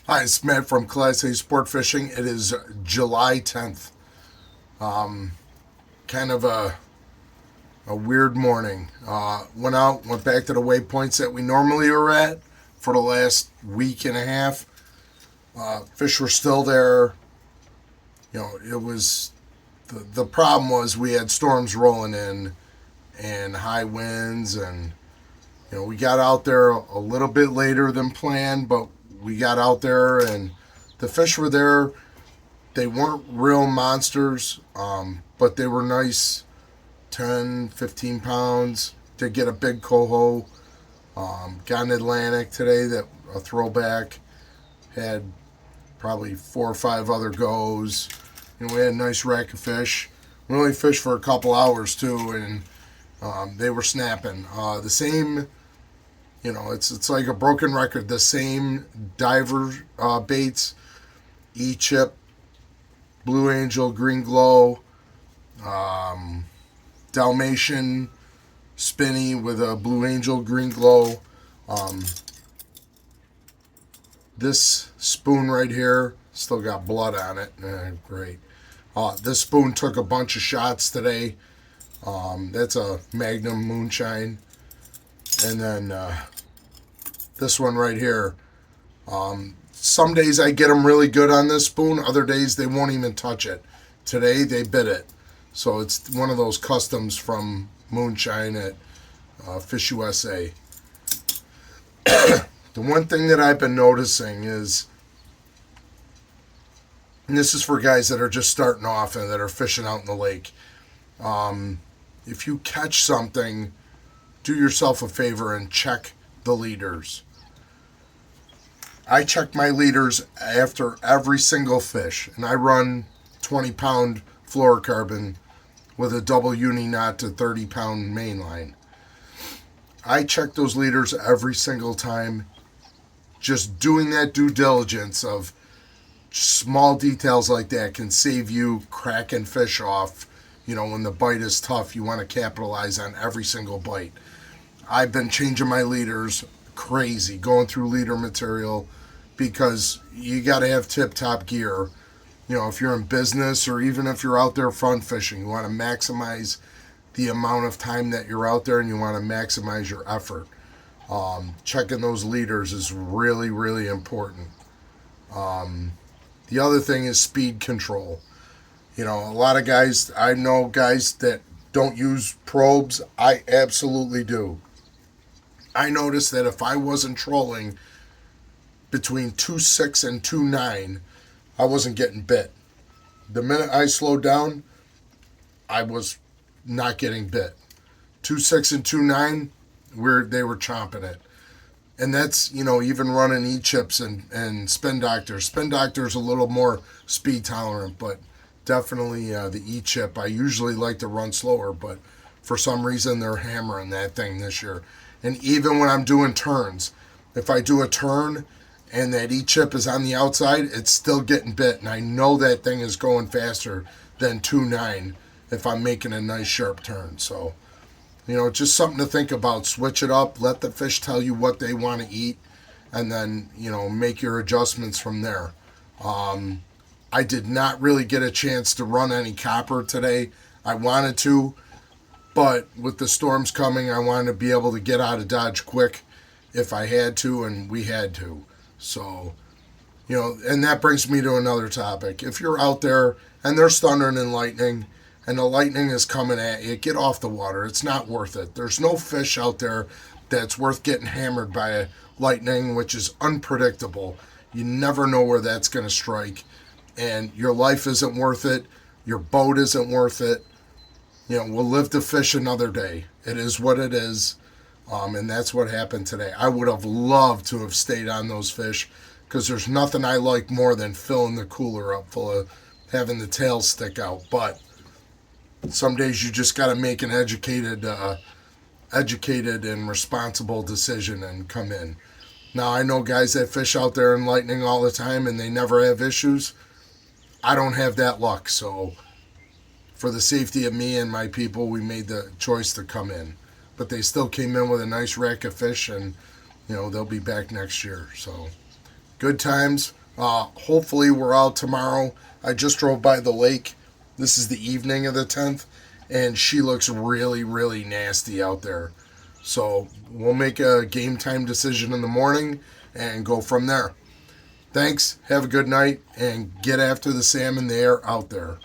Hi, it's Matt from Class A Sport Fishing. It is July 10th. Kind of a weird morning. Went back to the waypoints that we normally were at for the last week and a half. Fish were still there. It was the problem was we had storms rolling in and high winds, and we got out there a little bit later than planned, but we got out there and the fish were there. They weren't real monsters, but they were nice 10, 15 pounds to get a big coho. Got an Atlantic today, that a throwback. Had probably 4 or 5 other goes. We had a nice rack of fish. We only fished for a couple hours too, and they were snapping. The same, it's like a broken record. The same diver baits, E-chip, Blue Angel, Green Glow, Dalmatian, Spinny with a Blue Angel, Green Glow. This spoon right here still got blood on it. Great. This spoon took a bunch of shots today. That's a Magnum Moonshine. And then this one right here. Some days I get them really good on this spoon. Other days they won't even touch it. Today they bit it. So it's one of those customs from Moonshine at Fish USA. The one thing that I've been noticing is, and this is for guys that are just starting off and that are fishing out in the lake, if you catch something, do yourself a favor and check the leaders. I check my leaders after every single fish, and I run 20-pound fluorocarbon with a double uni knot to 30-pound mainline. I check those leaders every single time. Just doing that due diligence of small details like that can save you cracking fish off. When the bite is tough, you want to capitalize on every single bite. I've been changing my leaders crazy, going through leader material, because you got to have tip-top gear. If you're in business or even if you're out there fun fishing, you want to maximize the amount of time that you're out there, and you want to maximize your effort. Checking those leaders is really, really important. The other thing is speed control. A lot of guys, I know guys that don't use probes. I absolutely do. I noticed that if I wasn't trolling between 2.6 and 2.9, I wasn't getting bit. The minute I slowed down, I was not getting bit. 2.6 and 2.9, they were chomping it. And that's, even running E-chips and Spin Doctor. Spin Doctor is a little more speed tolerant, but definitely the E-chip, I usually like to run slower, but for some reason they're hammering that thing this year. And even when I'm doing turns, if I do a turn and that E-chip is on the outside, it's still getting bit. And I know that thing is going faster than 2.9 if I'm making a nice sharp turn. So, just something to think about. Switch it up. Let the fish tell you what they want to eat. And then, make your adjustments from there. I did not really get a chance to run any copper today. I wanted to, but with the storms coming, I wanted to be able to get out of Dodge quick if I had to, and we had to. So, and that brings me to another topic. If you're out there and there's thunder and lightning, and the lightning is coming at you, get off the water. It's not worth it. There's no fish out there that's worth getting hammered by a lightning, which is unpredictable. You never know where that's going to strike. And your life isn't worth it. Your boat isn't worth it. We'll live to fish another day. It is what it is. And that's what happened today. I would have loved to have stayed on those fish, because there's nothing I like more than filling the cooler up full of having the tail stick out. But some days you just got to make an educated and responsible decision and come in. Now, I know guys that fish out there in lightning all the time and they never have issues. I don't have that luck, so for the safety of me and my people, we made the choice to come in. But they still came in with a nice rack of fish, and they'll be back next year. So Good times. Hopefully, we're out tomorrow. I just drove by the lake. This is the evening of the 10th, and she looks really, really nasty out there. So we'll make a game time decision in the morning and go from there. Thanks. Have a good night and get after the salmon. They are out there.